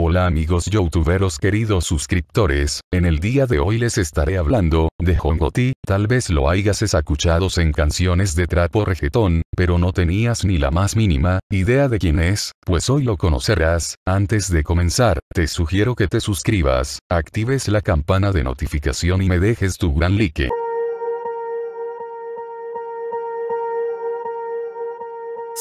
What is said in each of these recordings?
Hola amigos youtuberos queridos suscriptores, en el día de hoy les estaré hablando de Jon Gotti. Tal vez lo hayas escuchado en canciones de trap o reggaetón, pero no tenías ni la más mínima idea de quién es, pues hoy lo conocerás. Antes de comenzar, te sugiero que te suscribas, actives la campana de notificación y me dejes tu gran like.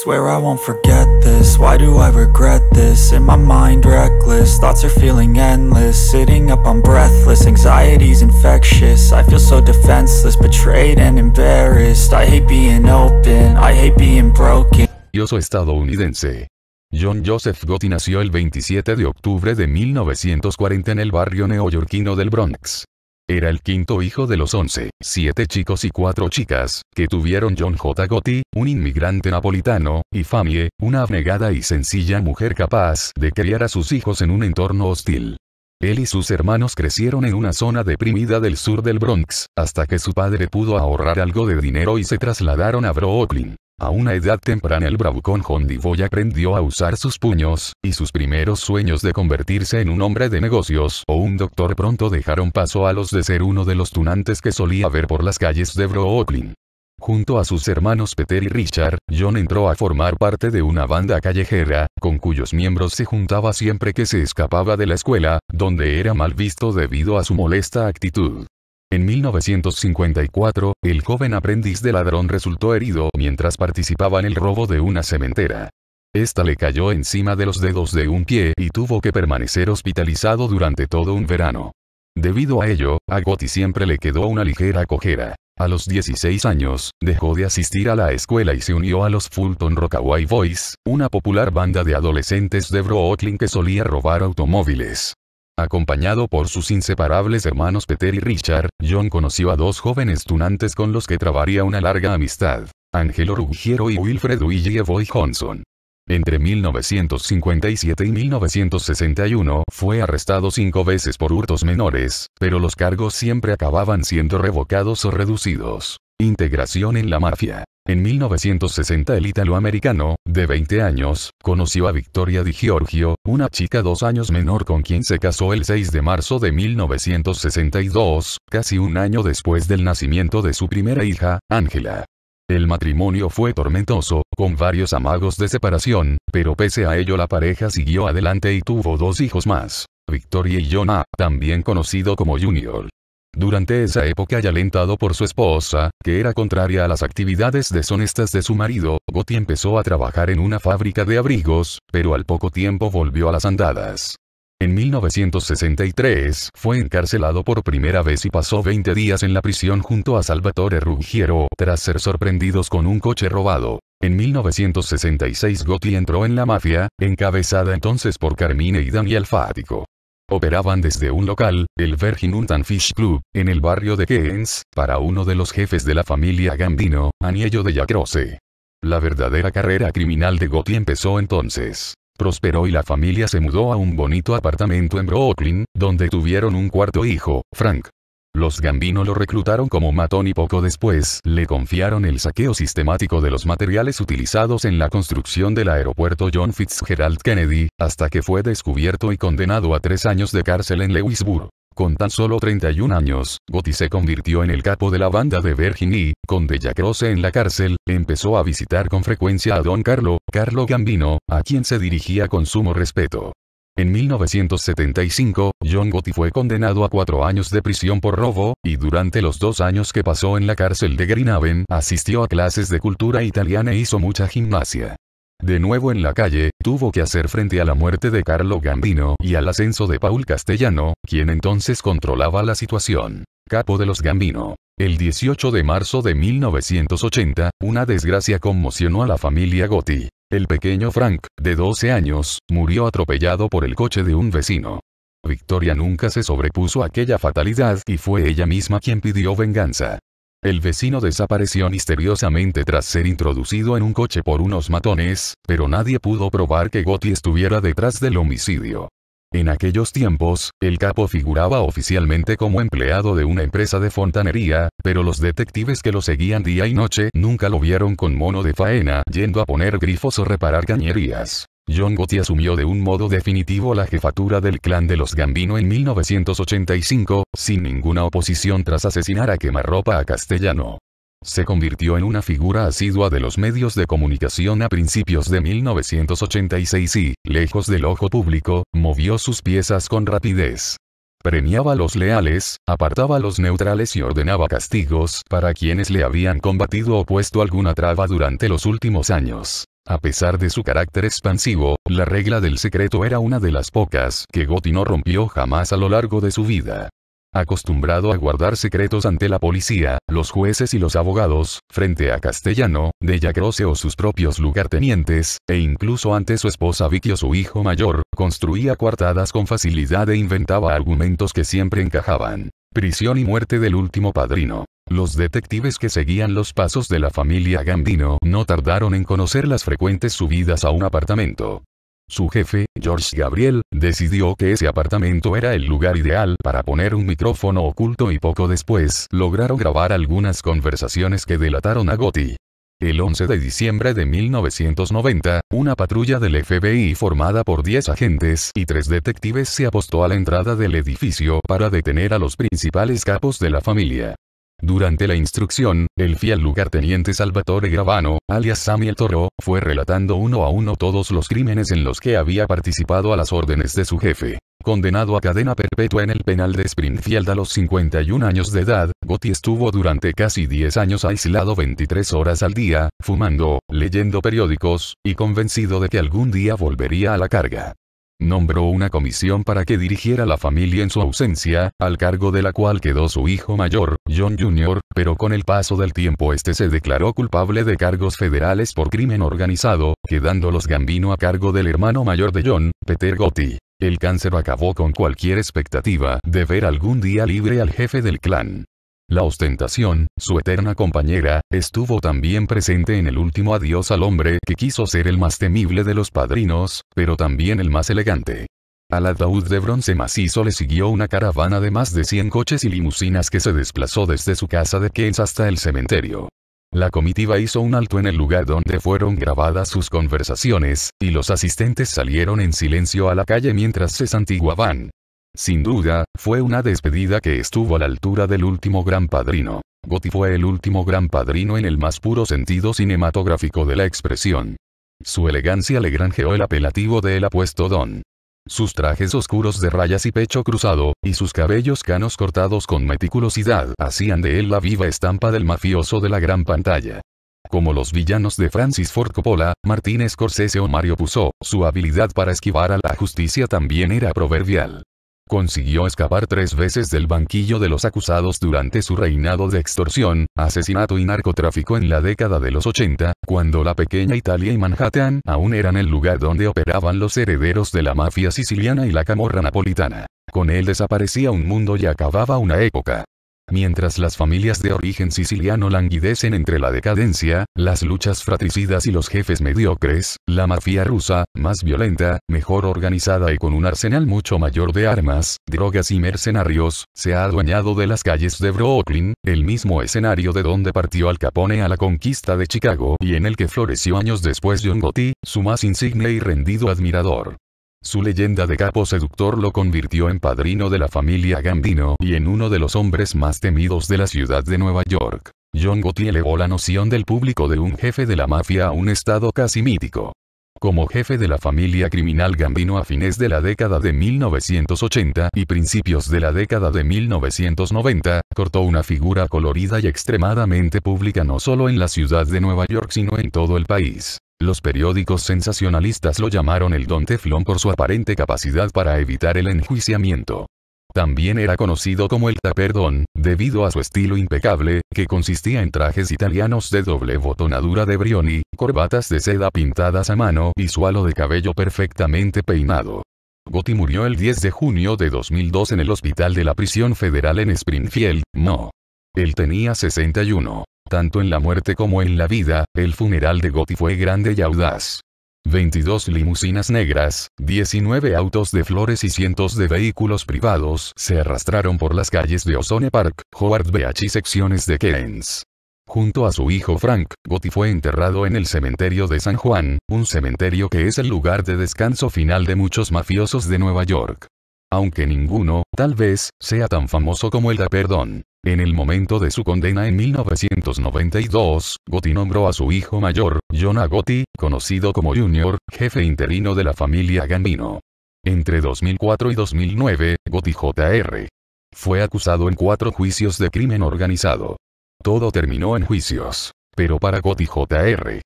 Swear I won't forget this, why do I regret this? In my mind reckless, thoughts are feeling endless. Sitting up I'm breathless, anxiety's infectious. I feel so defenseless, betrayed and embarrassed. I hate being open, I hate being broken. Estadounidense. Jon Joseph Gotti nació el 27 de octubre de 1940 en el barrio neoyorquino del Bronx. Era el quinto hijo de los 7 chicos y 4 chicas, que tuvieron Jon J. Gotti, un inmigrante napolitano, y Famie, una abnegada y sencilla mujer capaz de criar a sus hijos en un entorno hostil. Él y sus hermanos crecieron en una zona deprimida del sur del Bronx, hasta que su padre pudo ahorrar algo de dinero y se trasladaron a Brooklyn. A una edad temprana el bravucón Jon Boy aprendió a usar sus puños, y sus primeros sueños de convertirse en un hombre de negocios o un doctor pronto dejaron paso a los de ser uno de los tunantes que solía ver por las calles de Brooklyn. Junto a sus hermanos Peter y Richard, Jon entró a formar parte de una banda callejera, con cuyos miembros se juntaba siempre que se escapaba de la escuela, donde era mal visto debido a su molesta actitud. En 1954, el joven aprendiz de ladrón resultó herido mientras participaba en el robo de una cementera. Esta le cayó encima de los dedos de un pie y tuvo que permanecer hospitalizado durante todo un verano. Debido a ello, a Gotti siempre le quedó una ligera cojera. A los 16 años, dejó de asistir a la escuela y se unió a los Fulton Rockaway Boys, una popular banda de adolescentes de Brooklyn que solía robar automóviles. Acompañado por sus inseparables hermanos Peter y Richard, Jon conoció a dos jóvenes tunantes con los que trabaría una larga amistad, Angelo Ruggiero y Wilfred Willie Boy Johnson. Entre 1957 y 1961 fue arrestado 5 veces por hurtos menores, pero los cargos siempre acababan siendo revocados o reducidos. Integración en la mafia. En 1960 el italoamericano, de 20 años, conoció a Victoria Di Giorgio, una chica 2 años menor con quien se casó el 6 de marzo de 1962, casi un año después del nacimiento de su primera hija, Angela. El matrimonio fue tormentoso, con varios amagos de separación, pero pese a ello la pareja siguió adelante y tuvo 2 hijos más, Victoria y Jon A., también conocido como Junior. Durante esa época y alentado por su esposa, que era contraria a las actividades deshonestas de su marido, Gotti empezó a trabajar en una fábrica de abrigos, pero al poco tiempo volvió a las andadas. En 1963 fue encarcelado por primera vez y pasó 20 días en la prisión junto a Salvatore Ruggiero, tras ser sorprendidos con un coche robado. En 1966 Gotti entró en la mafia, encabezada entonces por Carmine y Daniel Fatico. Operaban desde un local, el Virgin Hunt and Fish Club, en el barrio de Queens, para uno de los jefes de la familia Gambino, Agnello Della Croce. La verdadera carrera criminal de Gotti empezó entonces. Prosperó y la familia se mudó a un bonito apartamento en Brooklyn, donde tuvieron un cuarto hijo, Frank. Los Gambino lo reclutaron como matón y poco después le confiaron el saqueo sistemático de los materiales utilizados en la construcción del aeropuerto John Fitzgerald Kennedy, hasta que fue descubierto y condenado a 3 años de cárcel en Lewisburg. Con tan solo 31 años, Gotti se convirtió en el capo de la banda de Virgin y, con Della Croce en la cárcel, empezó a visitar con frecuencia a Don Carlo Gambino, a quien se dirigía con sumo respeto. En 1975, Jon Gotti fue condenado a 4 años de prisión por robo, y durante los 2 años que pasó en la cárcel de Greenhaven asistió a clases de cultura italiana e hizo mucha gimnasia. De nuevo en la calle, tuvo que hacer frente a la muerte de Carlo Gambino y al ascenso de Paul Castellano, quien entonces controlaba la situación. Capo de los Gambino. El 18 de marzo de 1980, una desgracia conmocionó a la familia Gotti. El pequeño Frank, de 12 años, murió atropellado por el coche de un vecino. Victoria nunca se sobrepuso a aquella fatalidad y fue ella misma quien pidió venganza. El vecino desapareció misteriosamente tras ser introducido en un coche por unos matones, pero nadie pudo probar que Gotti estuviera detrás del homicidio. En aquellos tiempos, el capo figuraba oficialmente como empleado de una empresa de fontanería, pero los detectives que lo seguían día y noche nunca lo vieron con mono de faena yendo a poner grifos o reparar cañerías. John Gotti asumió de un modo definitivo la jefatura del clan de los Gambino en 1985, sin ninguna oposición tras asesinar a quemarropa a Castellano. Se convirtió en una figura asidua de los medios de comunicación a principios de 1986 y, lejos del ojo público, movió sus piezas con rapidez. Premiaba a los leales, apartaba a los neutrales y ordenaba castigos para quienes le habían combatido o puesto alguna traba durante los últimos años. A pesar de su carácter expansivo, la regla del secreto era una de las pocas que Gotti no rompió jamás a lo largo de su vida. Acostumbrado a guardar secretos ante la policía, los jueces y los abogados, frente a Castellano, Della Croce o sus propios lugartenientes, e incluso ante su esposa Vicky o su hijo mayor, construía coartadas con facilidad e inventaba argumentos que siempre encajaban. Prisión y muerte del último padrino. Los detectives que seguían los pasos de la familia Gambino no tardaron en conocer las frecuentes subidas a un apartamento. Su jefe, George Gabriel, decidió que ese apartamento era el lugar ideal para poner un micrófono oculto y poco después lograron grabar algunas conversaciones que delataron a Gotti. El 11 de diciembre de 1990, una patrulla del FBI formada por 10 agentes y 3 detectives se apostó a la entrada del edificio para detener a los principales capos de la familia. Durante la instrucción, el fiel lugarteniente Salvatore Gravano, alias Sammy el Toro, fue relatando uno a uno todos los crímenes en los que había participado a las órdenes de su jefe. Condenado a cadena perpetua en el penal de Springfield a los 51 años de edad, Gotti estuvo durante casi 10 años aislado 23 horas al día, fumando, leyendo periódicos, y convencido de que algún día volvería a la carga. Nombró una comisión para que dirigiera la familia en su ausencia, al cargo de la cual quedó su hijo mayor, John Jr., pero con el paso del tiempo este se declaró culpable de cargos federales por crimen organizado, quedando los Gambino a cargo del hermano mayor de John, Peter Gotti. El cáncer acabó con cualquier expectativa de ver algún día libre al jefe del clan. La ostentación, su eterna compañera, estuvo también presente en el último adiós al hombre que quiso ser el más temible de los padrinos, pero también el más elegante. Al ataúd de bronce macizo le siguió una caravana de más de 100 coches y limusinas que se desplazó desde su casa de Keynes hasta el cementerio. La comitiva hizo un alto en el lugar donde fueron grabadas sus conversaciones, y los asistentes salieron en silencio a la calle mientras se santiguaban. Sin duda, fue una despedida que estuvo a la altura del último gran padrino. Gotti fue el último gran padrino en el más puro sentido cinematográfico de la expresión. Su elegancia le granjeó el apelativo de el apuesto Don. Sus trajes oscuros de rayas y pecho cruzado, y sus cabellos canos cortados con meticulosidad hacían de él la viva estampa del mafioso de la gran pantalla. Como los villanos de Francis Ford Coppola, Martin Scorsese o Mario Puzo, su habilidad para esquivar a la justicia también era proverbial. Consiguió escapar 3 veces del banquillo de los acusados durante su reinado de extorsión, asesinato y narcotráfico en la década de los 80, cuando la pequeña Italia y Manhattan aún eran el lugar donde operaban los herederos de la mafia siciliana y la camorra napolitana. Con él desaparecía un mundo y acababa una época. Mientras las familias de origen siciliano languidecen entre la decadencia, las luchas fratricidas y los jefes mediocres, la mafia rusa, más violenta, mejor organizada y con un arsenal mucho mayor de armas, drogas y mercenarios, se ha adueñado de las calles de Brooklyn, el mismo escenario de donde partió Al Capone a la conquista de Chicago y en el que floreció años después John Gotti, su más insigne y rendido admirador. Su leyenda de capo seductor lo convirtió en padrino de la familia Gambino y en uno de los hombres más temidos de la ciudad de Nueva York. John Gotti elevó la noción del público de un jefe de la mafia a un estado casi mítico. Como jefe de la familia criminal Gambino a fines de la década de 1980 y principios de la década de 1990, cortó una figura colorida y extremadamente pública no solo en la ciudad de Nueva York sino en todo el país. Los periódicos sensacionalistas lo llamaron el Don Teflón por su aparente capacidad para evitar el enjuiciamiento. También era conocido como el Tapper Don, debido a su estilo impecable, que consistía en trajes italianos de doble botonadura de Brioni, corbatas de seda pintadas a mano y su halo de cabello perfectamente peinado. Gotti murió el 10 de junio de 2002 en el hospital de la prisión federal en Springfield, No. Él tenía 61. Tanto en la muerte como en la vida, el funeral de Gotti fue grande y audaz. 22 limusinas negras, 19 autos de flores y cientos de vehículos privados se arrastraron por las calles de Ozone Park, Howard Beach y secciones de Keynes. Junto a su hijo Frank, Gotti fue enterrado en el cementerio de San Juan, un cementerio que es el lugar de descanso final de muchos mafiosos de Nueva York. Aunque ninguno, tal vez, sea tan famoso como el Dapper Don. En el momento de su condena en 1992, Gotti nombró a su hijo mayor, Jonah Gotti, conocido como Junior, jefe interino de la familia Gambino. Entre 2004 y 2009, Gotti Jr. fue acusado en 4 juicios de crimen organizado. Todo terminó en juicios. Pero para Gotti Jr.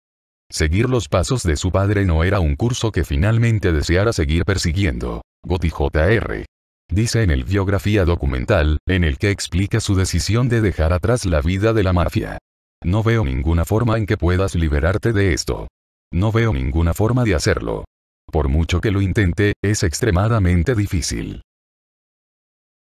seguir los pasos de su padre no era un curso que finalmente deseara seguir persiguiendo. Gotti Jr. dice en el biografía documental, en el que explica su decisión de dejar atrás la vida de la mafia. No veo ninguna forma en que puedas liberarte de esto. No veo ninguna forma de hacerlo. Por mucho que lo intente, es extremadamente difícil.